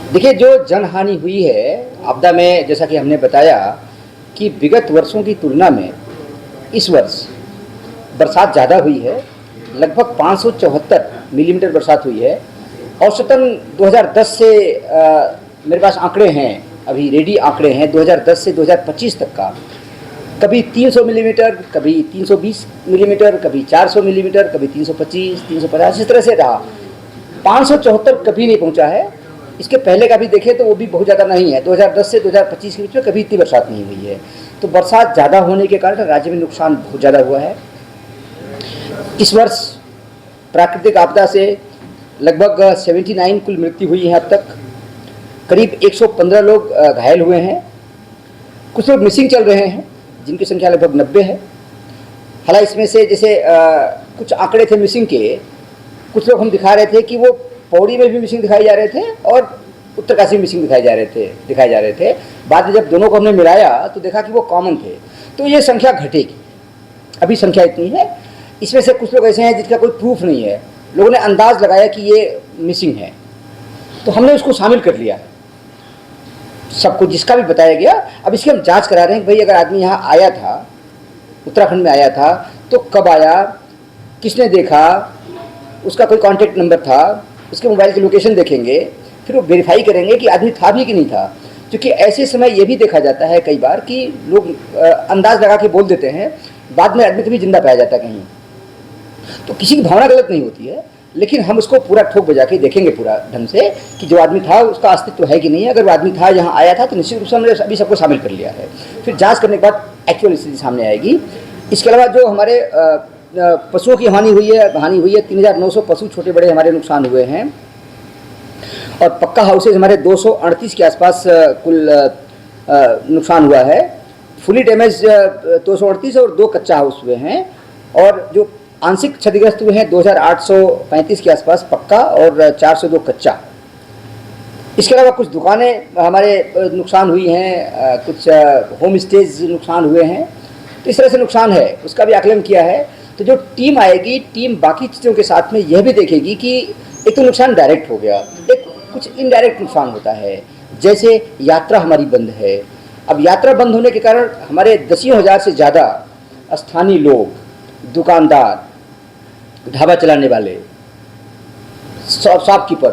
देखिए, जो जनहानि हुई है आपदा में, जैसा कि हमने बताया कि विगत वर्षों की तुलना में इस वर्ष बरसात ज़्यादा हुई है। लगभग 574 मिलीमीटर बरसात हुई है। औसतन 2010 से मेरे पास आंकड़े हैं, अभी रेडी आंकड़े हैं 2010 से 2025 तक का। कभी 300 मिलीमीटर, कभी 320 मिलीमीटर, कभी 400 मिलीमीटर, कभी 325, 350, इस तरह से रहा। 574 कभी नहीं पहुंचा है। इसके पहले का भी देखें तो वो भी बहुत ज़्यादा नहीं है। 2010 से 2025 के बीच में कभी इतनी बरसात नहीं हुई है। तो बरसात ज़्यादा होने के कारण राज्य में नुकसान बहुत ज़्यादा हुआ है। इस वर्ष प्राकृतिक आपदा से लगभग 79 कुल मृत्यु हुई है अब तक। करीब 115 लोग घायल हुए हैं। कुछ लोग मिसिंग चल रहे हैं, जिनकी संख्या लगभग 90 है। हालांकि इसमें से जैसे कुछ आंकड़े थे मिसिंग के, कुछ लोग हम दिखा रहे थे कि वो पौड़ी में भी मिसिंग दिखाए जा रहे थे और उत्तरकाशी में मिसिंग दिखाए जा रहे थे। बाद में जब दोनों को हमने मिलाया तो देखा कि वो कॉमन थे। तो ये संख्या घटेगी, अभी संख्या इतनी है। इसमें से कुछ लोग ऐसे हैं जिसका कोई प्रूफ नहीं है, लोगों ने अंदाज लगाया कि ये मिसिंग है, तो हमने उसको शामिल कर लिया। सबको जिसका भी बताया गया, अब इसकी हम जांच करा रहे हैं कि भाई अगर आदमी यहाँ आया था, उत्तराखंड में आया था, तो कब आया, किसने देखा, उसका कोई कॉन्टैक्ट नंबर था, उसके मोबाइल की लोकेशन देखेंगे, फिर वो वेरीफाई करेंगे कि आदमी था भी कि नहीं था। क्योंकि ऐसे समय ये भी देखा जाता है कई बार कि लोग अंदाज लगा के बोल देते हैं, बाद में आदमी कभी जिंदा पाया जाता है कहीं। तो किसी की भावना गलत नहीं होती है, लेकिन हम उसको पूरा ठोक बजा के देखेंगे पूरा ढंग से कि जो आदमी था उसका अस्तित्व है कि नहीं है। अगर वो आदमी था, यहाँ आया था, तो निश्चित रूप से हमने अभी सबको शामिल कर लिया है। फिर जांच करने के बाद एक्चुअल स्थिति सामने आएगी। इसके अलावा जो हमारे पशुओं की हानि हुई है 3,900 पशु छोटे बड़े हमारे नुकसान हुए हैं। और पक्का हाउसेज हमारे 238 के आसपास कुल नुकसान हुआ है। फुली डैमेज 238 और 2 कच्चा हाउस हुए हैं। और जो आंशिक क्षतिग्रस्त हुए हैं 2,835 के आसपास पक्का और 402 कच्चा। इसके अलावा कुछ दुकानें हमारे नुकसान हुई हैं, कुछ होम स्टेज नुकसान हुए हैं। तो इस तरह से नुकसान है, उसका भी आकलन किया है। तो जो टीम आएगी, टीम बाकी चीज़ों के साथ में यह भी देखेगी कि एक तो नुकसान डायरेक्ट हो गया, एक कुछ इनडायरेक्ट नुकसान होता है। जैसे यात्रा हमारी बंद है। अब यात्रा बंद होने के कारण हमारे दसियों हज़ार से ज़्यादा स्थानीय लोग, दुकानदार, ढाबा चलाने वाले, शॉपकीपर,